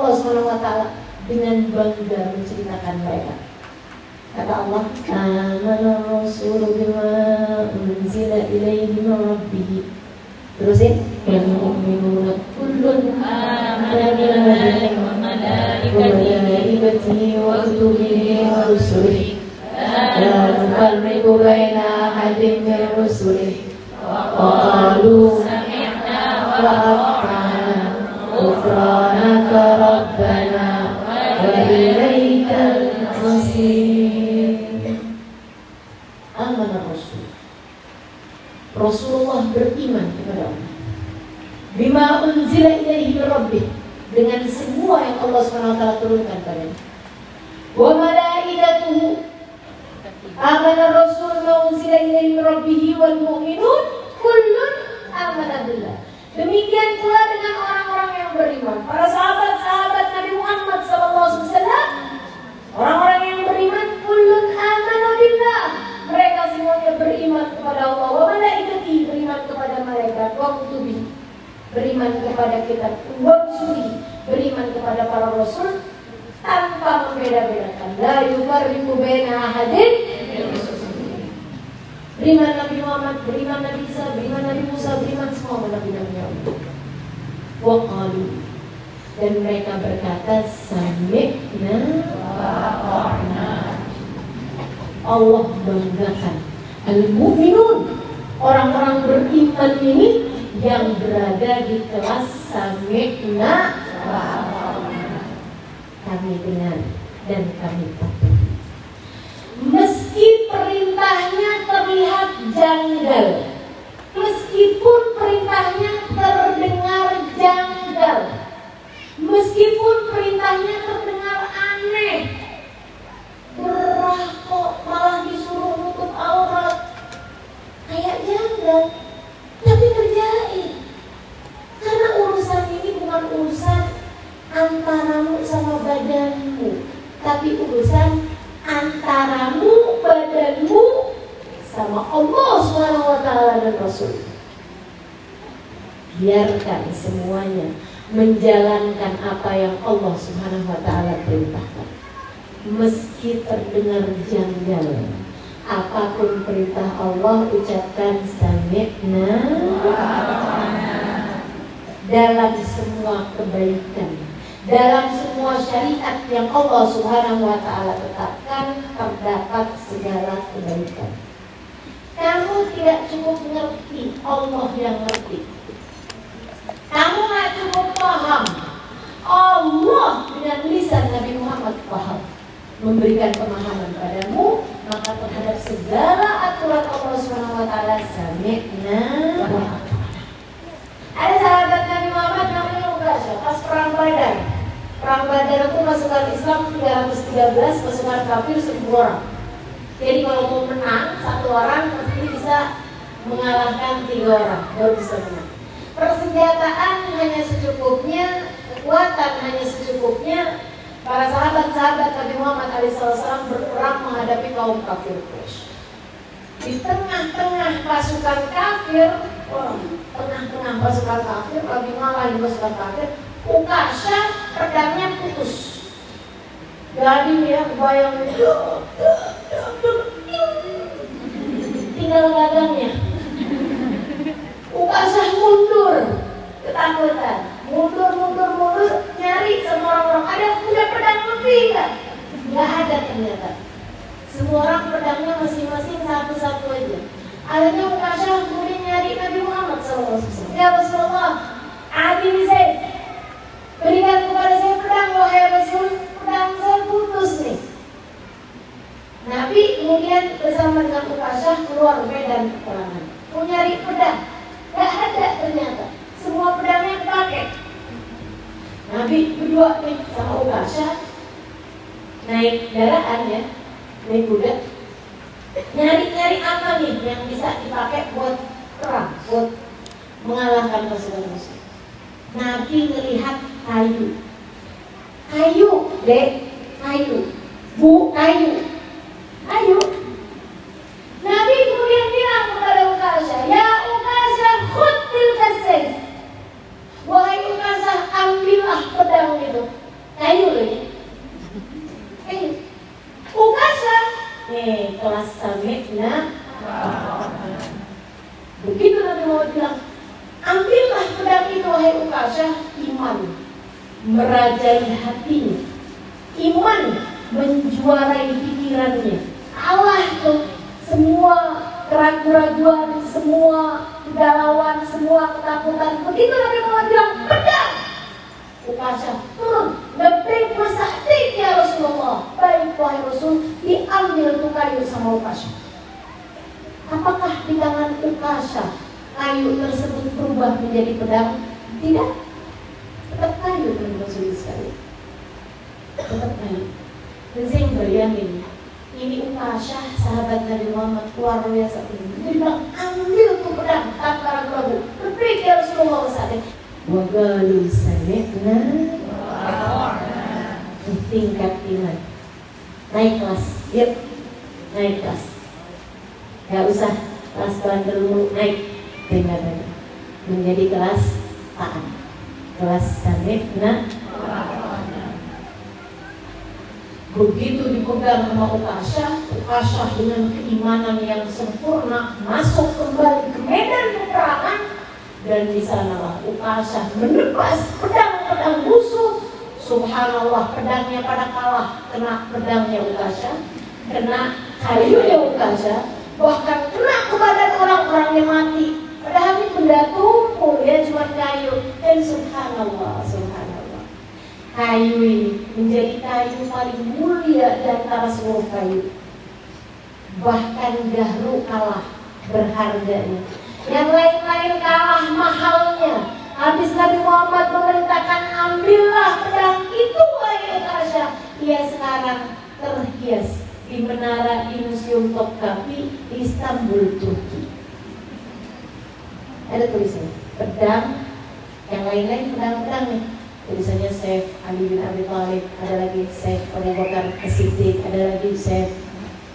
Allah SWT dengan bangga menceritakan mereka. Kata Allah, amana rasulu bima unzila ilaihi min rabbih. Terusin, wal mu'minuna kullun amana billahi wa malaikatihi wa kutubihi wa rusulihi la nufarriqu baina ahadin min rusulihi wa qalu sami'na wa ata'na ghufranaka rabbana wa ilaikal masir. Amanah Rasul, Rasulullah beriman kepada Allah. Bima unzila ilaihi min rabbih, dengan semua yang Allah SWT turunkan padanya. Wa malaikatuhu, amanah Rasul ma unzila ilaihi min rabbih wal mu'minun kullun amana billah. Demikian pula dengan orang-orang yang beriman, para sahabat-sahabat Nabi Muhammad SAW, orang-orang yang beriman, kullun amana billah, mereka semuanya beriman kepada Allah. Wa malaikatihi, beriman kepada malaikat. Wa kutubihi, beriman kepada kitab. Wa rusulihi, beriman kepada para rasul tanpa membeda-bedakan. La yufarriqu baina ahadin. Beriman Nabi Muhammad, beriman Nabi Isa, beriman Nabi Musa, beriman semua nabi-nabi Allah. Wa qalu, dan mereka berkata, sami'na wa ata'na. Allah banggakan al-mu'minun, orang-orang beriman ini yang berada di kelas sami'na wa ata'na. Kami dengar dan kami patuh. Meski perintahnya terlihat janggal, meskipun perintahnya terdengar janggal, meskipun perintahnya terdengar aneh, gerah kok malah disuruh nutup aurat, kayak janggal, tapi kerjain. Karena urusan ini bukan urusan antaramu sama badanmu, tapi urusan antaramu, badanmu, sama Allah SWT dan Rasul. Biarkan semuanya menjalankan apa yang Allah SWT perintahkan. Meski terdengar janggal, apapun perintah Allah, ucapkan sami'na wa ata'na. Dalam semua kebaikan, dalam semua syariat yang Allah Subhanahu wa Ta'ala tetapkan, terdapat segala kebaikan. Kamu tidak cukup ngerti, Allah yang ngerti. Kamu gak cukup paham, Allah dengan lisan Nabi Muhammad paham, memberikan pemahaman padamu. Maka terhadap segala aturan Allah Subhanahu wa Ta'ala, sami'na wa ata'na. Ada sahabat Nabi Muhammad namanya Uqasyah, pas perang Badar. Perang Badar itu pasukan Islam 313, pasukan kafir 1000 orang. Jadi kalau mau menang, 1 orang pasti bisa mengalahkan 3 orang, baru bisa menang. Persenjataan hanya secukupnya, kekuatan hanya secukupnya. Para sahabat-sahabat Nabi Muhammad SAW berperang menghadapi kaum kafir Quraisy. Di tengah-tengah pasukan kafir, tengah-tengah pasukan kafir, lagi ngalahin pasukan kafir, Uqasyah pedangnya putus. Jadi dia bayang tinggal gagangnya. Uqasyah mundur, ketakutan, mundur, nyari sama orang-orang. Ada punya pedang lebih nggak? Nggak ada ternyata. Semua orang pedangnya masing-masing satu-satu aja. Akhirnya Uqasyah kemudian nyari Nabi Muhammad SAW. Ya Rasulullah, adili saya, berikan kepada saya pedang, wahai Rasul, pedang saya putus nih. Nabi kemudian bersama dengan Uqasyah keluar medan peperangan, mau nyari pedang, nggak ada ternyata. Semua pedangnya dipakai. Nabi berdua nih sama Uqasyah naik kendaraan ya, naik kuda, nyari apa nih yang bisa dipakai buat perang, buat mengalahkan pasukan musuh. Nabi melihat kayu, dek, kayu, bu, kayu. Nabi kemudian bilang kepada Uqasyah, ya Uqasyah, khudh tilka sayf. Wahai Uqasyah, ambillah pedang itu. Ukasyah iman merajai hatinya, iman menjuarai pikirannya. Allah tuh semua keraguan-raguan, semua kegalauan, semua ketakutan. Begitu Nabi Muhammad bilang, pedang, Ukasyah turun, lebih bersakti ya Rasulullah. Baik wahai Rasul, diambil tuh kayu sama Ukasyah. Apakah di tangan Ukasyah kayu tersebut berubah menjadi pedang? Tidak, tetap kayu Rasul sekali, tetap kayu. Dan saya bayangin, ini Ukasyah sahabat Nabi Muhammad luar biasa. Dia bilang, ambil tuh pedang tanpa ragu-ragu. Lebih ya Rasulullah SAW. Wagalu sami'na tingkat iman. Naik kelas, yuk naik kelas. Gak usah kelas bandel dulu, naik tingkatannya menjadi kelas taat, kelas sami'na. Begitu dipegang sama Ukasyah dengan keimanan yang sempurna masuk kembali ke medan peperangan, dan di sanalah Ukasyah menebas pedang-pedang musuh. Subhanallah, pedangnya pada kalah, kena pedangnya Ukasyah, kena kayunya Ukasyah, bahkan kena ke badan orang-orang yang mati. Padahal ini benda tumpul ya, cuma kayu. Dan subhanallah, kayu ini menjadi kayu paling mulia di antara seluruh kayu. Bahkan Gahru kalah berharganya. Yang lain-lain kalah mahalnya. Habis Nabi Muhammad memerintahkan, ambillah pedang itu wahai Ukasyah. Ia sekarang terhias di menara di Museum Topkapi di Istanbul, Turki. Ada tulisannya, pedang. Yang lain-lain pedang-pedang nih. Tulisannya Saif Ali bin Abi Thalib, ada lagi Saif Abu Bakar As-Siddiq, ada lagi Saif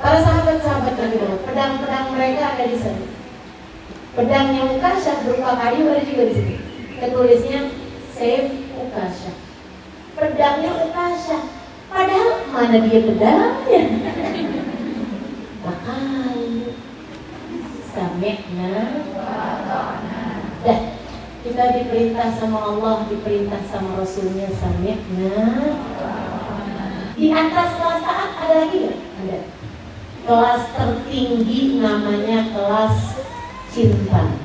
para sahabat-sahabat Nabi Muhammad. Pedang-pedang mereka ada di sana. Pedangnya Ukasyah berupa kayu ada juga di sini. Tertulisnya Saif Ukasyah. Pedangnya Ukasyah. Padahal mana dia pedangnya? Makanya sami'na. Dah. Kita diperintah sama Allah, diperintah sama Rasulnya, sami'na. Di atas kelas taat ada lagi nggak? Ada. Kelas tertinggi namanya kelas cinta.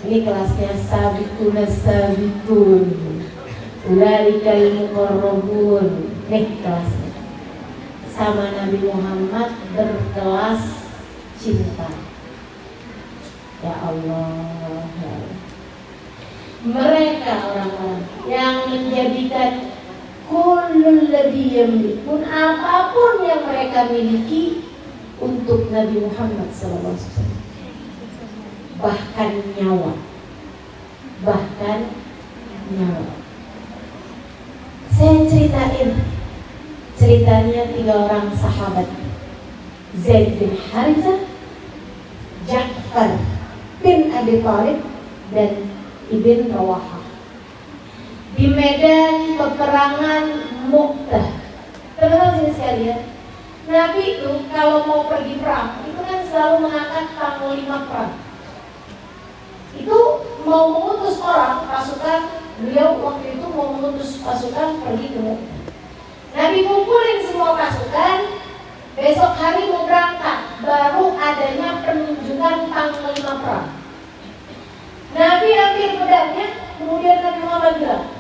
Ini kelasnya sabiqun sabiqun, ulaikal muqarrabun. Nih kelasnya. Sama Nabi Muhammad berkelas cinta. Ya Allah, mereka orang-orang yang menjadikan kullul ladzi yamlikun, apapun yang mereka miliki untuk Nabi Muhammad SAW. Bahkan nyawa. Saya ceritanya 3 orang sahabat, Zaid bin Harithah, Ja'far bin Abi Thalib, dan Ibn Rawahah di medan peperangan Mu'tah. Teman-teman sini sekalian, Nabi itu kalau mau pergi perang itu kan selalu mengangkat panglima perang. Itu mau mengutus orang pasukan, beliau waktu itu mau mengutus pasukan pergi ke Mu'tah. Nabi kumpulin semua pasukan, besok hari mau berangkat, baru adanya penunjukan panglima perang. Nabi ambil pedangnya, kemudian Nabi Muhammad bilang,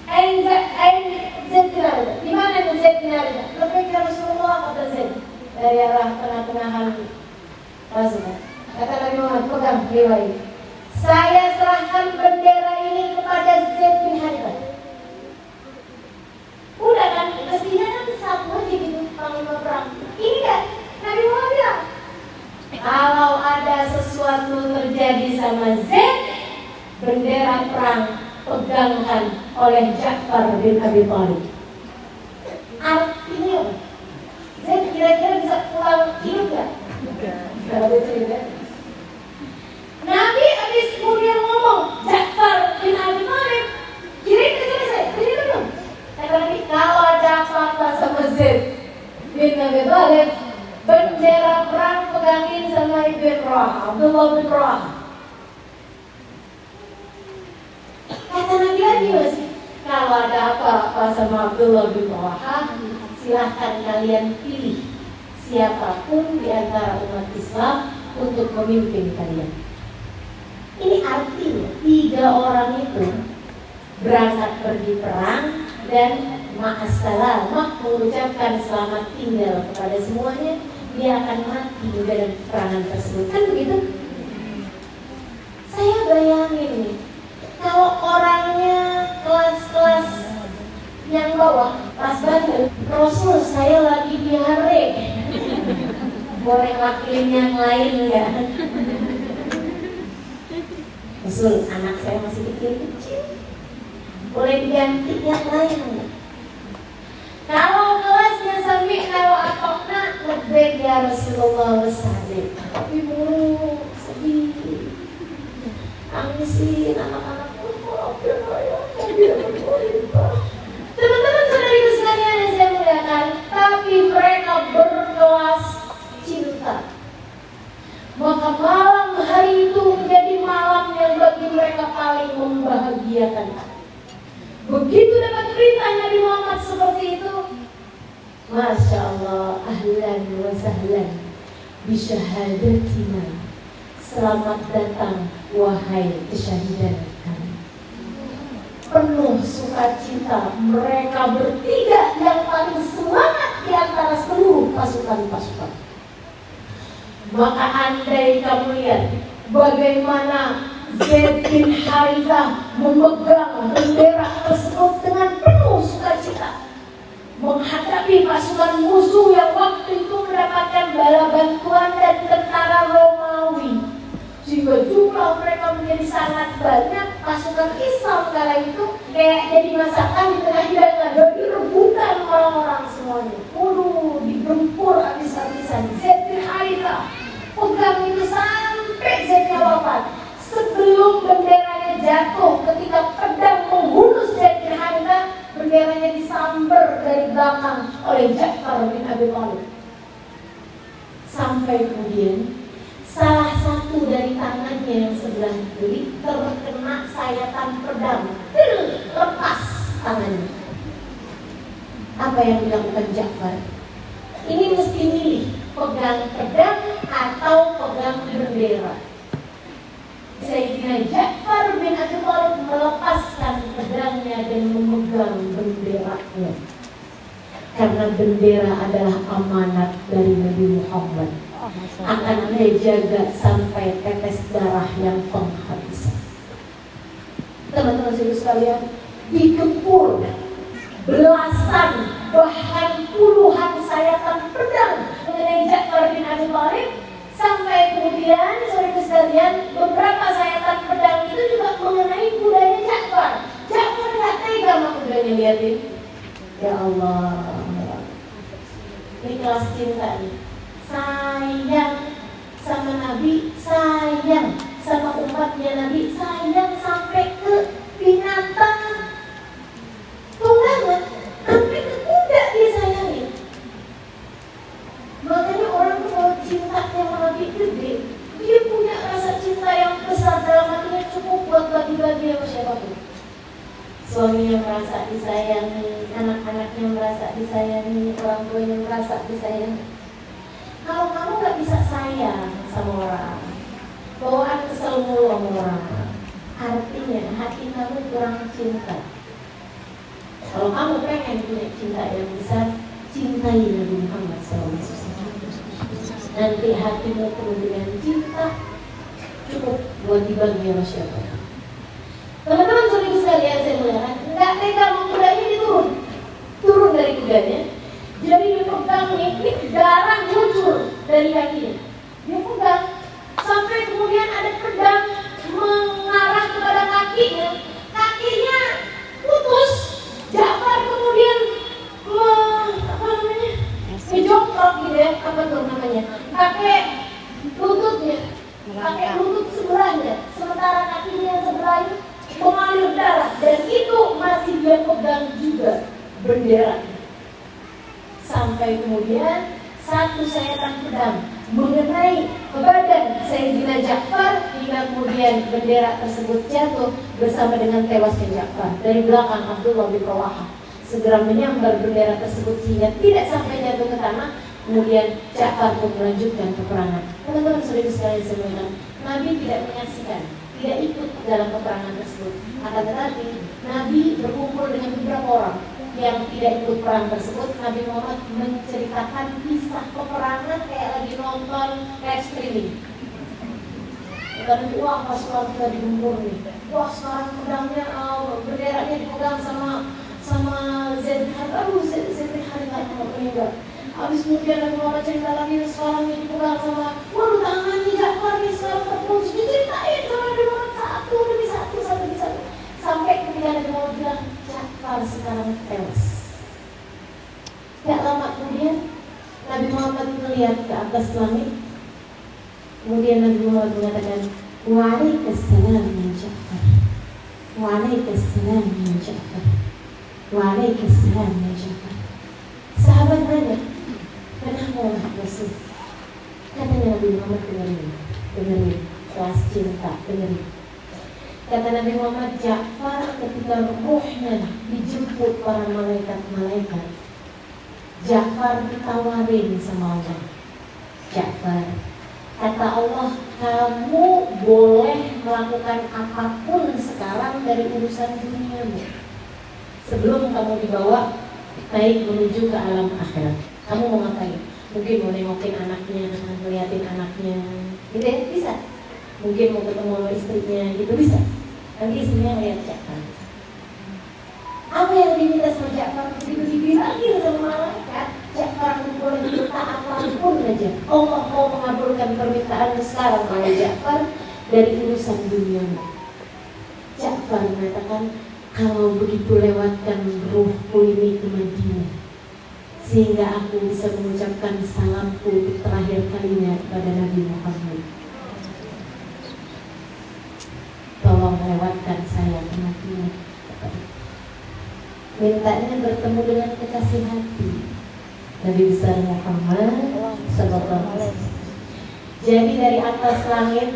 Zaid bin Harithah, di mana itu Zaid bin Harithah? Lebih ke Rasulullah, kata Zaid, dari arah tengah-tengahan pasukan. Kata Nabi Muhammad, pegang riwayat, saya serahkan bendera ini kepada Zaid bin Harithah. Udah kan, mestinya kan satu aja gitu panglima perang. Ini kan Nabi Muhammad bilang, kalau ada sesuatu terjadi sama Zaid, bendera perang pegangkan oleh Ja'far bin Abi Thalib. Artinya Zaid kira-kira bisa pulang hidup gak? Nabi habis kemudian ngomong, Ja'far bin Abi Thalib, kira-kira selesai, kira belum? Kata Nabi, kalau ada apa-apa sama Zaid bin Abi Thalib, bendera perang pegangin sama Ibn Rawahah, Abdullah bin Rawahah. sama Abdullah bin Rawaha, silahkan kalian pilih siapapun di antara umat Islam untuk memimpin kalian. Ini artinya 3 orang itu berangkat pergi perang dan ma'assalamah, mengucapkan selamat tinggal kepada semuanya. Dia akan mati dalam peperangan tersebut. Kan begitu? Saya bayangin nih, kalau orangnya kelas-kelas yang bawah, kelas banget, Rasul saya lagi diare, boleh wakilin yang lain nggak? Rasul, anak saya masih kecil-kecil, boleh diganti yang lain nggak? Kalau kelasnya sampai kalau atokna lebih ya Rasulullah wasallam, tapi mulu sedih, tangisin anak-anakku, teman-teman saudariku sekalian yang saya muliakan, tapi mereka berkelas cinta. Maka malam hari itu menjadi malam yang bagi mereka paling membahagiakan. Begitu dapat perintah Nabi Muhammad seperti itu, Masya Allah, ahlan wa sahlan bisyahadatina, selamat datang wahai kesyahidan kami. Penuh sukacita, mereka bertiga yang paling semangat di antara seluruh pasukan-pasukan. Maka andai kamu lihat bagaimana Zaid bin Harithah memegang bendera tersebut dengan penuh sukacita menghadapi pasukan musuh yang waktu itu mendapatkan bala bantuan dan tentara Romawi, sehingga jumlah mereka menjadi sangat banyak. Pasukan Islam kala itu kayak jadi masakan di tengah hidangan, jadi rebutan orang-orang semuanya. Digempur habis-habisan. Zaid bin Harithah pegang itu sampai Zaidnya wafat. Sebelum benderanya jatuh, ketika pedang menghunus Zaid bin Harithah, benderanya disambar dari belakang oleh Ja'far bin Abi Thalib. Sampai kemudian salah satu dari tangannya yang sebelah kiri terkena sayatan pedang, lepas tangannya. Apa yang dilakukan Ja'far? Ini mesti milih, pegang pedang atau pegang bendera. Sayyidina Ja'far bin Abi Thalib melepaskan pedangnya dan memegang benderanya, karena bendera adalah amanat dari Nabi Muhammad, akan dia jaga sampai tetes darah yang penghabisan. Teman-teman sekalian, digempur belasan bahkan puluhan sayatan pedang mengenai Ja'far bin Abi Thalib, sampai kemudian saudara sekalian beberapa sayatan pedang itu juga mengenai kudanya Ja'far. Ja'far nggak tega sama kudanya, lihatin. Ya Allah, ini kelas cinta nih. Sayang sama Nabi, sayang sama umatnya Nabi, sayang sampai ke binatang tunggangan, sampai ke kuda dia sayangin. Makanya orang kalau cinta yang Nabi gede, dia punya rasa cinta yang besar dalam hatinya, cukup buat bagi-bagi sama siapapun. Suaminya merasa disayangi, anak-anaknya merasa disayangi, orang tuanya merasa disayangi. Kalau kamu gak bisa sayang sama orang, bawaan kesel mulu sama orang, artinya hati kamu kurang cinta. Kalau kamu pengen punya cinta yang besar, cintai Nabi Muhammad SAW. Nanti hatimu penuh dengan cinta, cukup buat dibagi sama siapa. Teman-teman saudara sekalian saya muliakan, nggak tega kudanya turun dari kudanya, jadi dia pegang ini darah muncul dari kakinya. Dia pegang sampai kemudian ada pedang mengarah kepada kakinya putus. Ja'far kemudian ngejongkrok gitu ya, apa tuh namanya, pakai lutut sebelahnya, sementara kakinya sebelah mengalir darah, dan itu masih dia pegang juga bendera. Sampai kemudian satu sayatan pedang mengenai ke badan Sayyidina Ja'far, hingga kemudian bendera tersebut jatuh bersama dengan tewasnya Ja'far. Dari belakang Abdullah bin Rawaha segera menyambar bendera tersebut sehingga tidak sampai jatuh ke tanah. Kemudian Ja'far pun melanjutkan peperangan. Teman-teman saudara sekalian semuanya, Nabi tidak menyaksikan, tidak ikut dalam peperangan tersebut. Akan tetapi Nabi berkumpul dengan beberapa orang yang tidak ikut perang tersebut. Nabi Muhammad menceritakan kisah peperangan kayak lagi nonton kayak streaming. Dan wah pasukan kita digempur nih. Wah sekarang pedangnya benderanya dipegang sama Zaid Haritha meninggal. Habis kemudian Nabi Muhammad cerita lagi sekarang ini dipegang sama tangannya Ja'far nih sekarang terputus. Diceritain sama Nabi Muhammad satu demi satu sampai ketika Nabi Muhammad bilang Ja'far sekarang tewas. Gak lama kemudian Nabi Muhammad melihat ke atas langit. Kemudian Nabi Muhammad mengatakan, Waalaikumsalam ya Ja'far, Waalaikumsalam ya Ja'far, Waalaikumsalam ya Ja'far. Sahabat nanya, kenapa wahai Rasul? Katanya Nabi Muhammad, dengerin, kelas cinta, dengerin. Kata Nabi Muhammad, Ja'far ketika ruhnya dijemput para malaikat-malaikat, Ja'far ditawarin sama Allah. Ja'far, kata Allah, kamu boleh melakukan apapun sekarang dari urusan duniamu sebelum kamu dibawa naik menuju ke alam akhirat. Kamu mau ngapain? Mungkin mau nengokin anaknya, ngeliatin anaknya, gitu ya, bisa. Mungkin mau ketemu sama istrinya, gitu bisa. Nanti istrinya lihat Ja'far. Apa yang diminta sama Ja'far? Begitu dibilangin sama malaikat, Ja'far boleh minta apapun aja. Allah mau mengabulkan permintaanmu sekarang oleh Ja'far dari urusan dunia. Ja'far mengatakan, kalau begitu lewatkan ruhku ini ke Madinah, sehingga aku bisa mengucapkan salamku terakhir kalinya kepada Nabi Muhammad. Tolong lewatkan saya ke Madinah. Mintanya bertemu dengan kekasih hati Nabi besar Muhammad sallallahu alaihi wasallam. Jadi dari atas langit,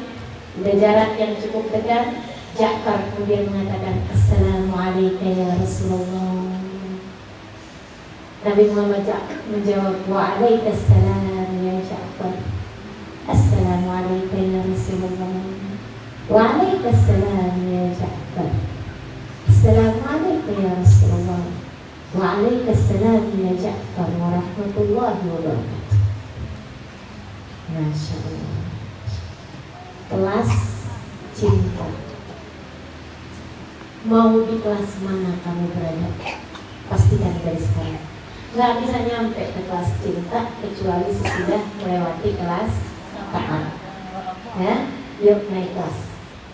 udah jarak yang cukup dekat, Ja'far kemudian mengatakan, Assalamualaikum ya Rasulullah. Nabi Muhammad menjawab, Waalaikumsalam ya Ja'far. Assalamualaikum ya Rasulullah. Waalaikumsalam ya Ja'far. Assalamualaikum ya Rasulullah. Waalaikumsalam ya Ja'far warahmatullahi wabarakatuh. Masya Allah. Kelas cinta. Mau di kelas mana kamu berada? Pastikan dari sekarang. Gak bisa nyampe ke kelas cinta kecuali sesudah melewati kelas taat. Ya, yuk naik kelas.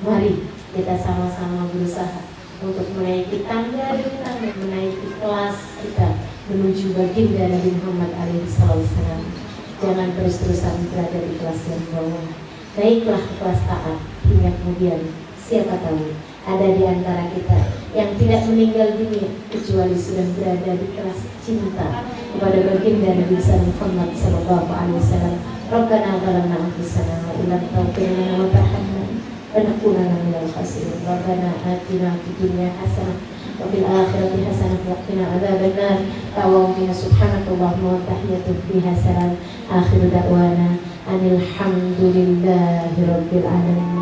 Mari kita sama-sama berusaha untuk menaiki tangga demi tangga, menaiki kelas kita menuju baginda Nabi Muhammad SAW. Jangan terus-terusan berada di kelas yang bawah. Naiklah ke kelas taat hingga kemudian siapa tahu ada di antara kita yang tidak meninggal dunia kecuali sudah berada di kelas cinta kepada baginda Nabi Muhammad SAW. Rabbana zalamna anfusana wa illam taghfir lana wa tarhamna lanakunanna minal khasirin. Rabbana atina fid dunya hasanah wa fil akhirati hasanah wa qina adzabannar. Tawafina subhanakallahumma wa tahiyyatuka fiha salam. Akhiru da'wana anil hamdulillahi rabbil alamin.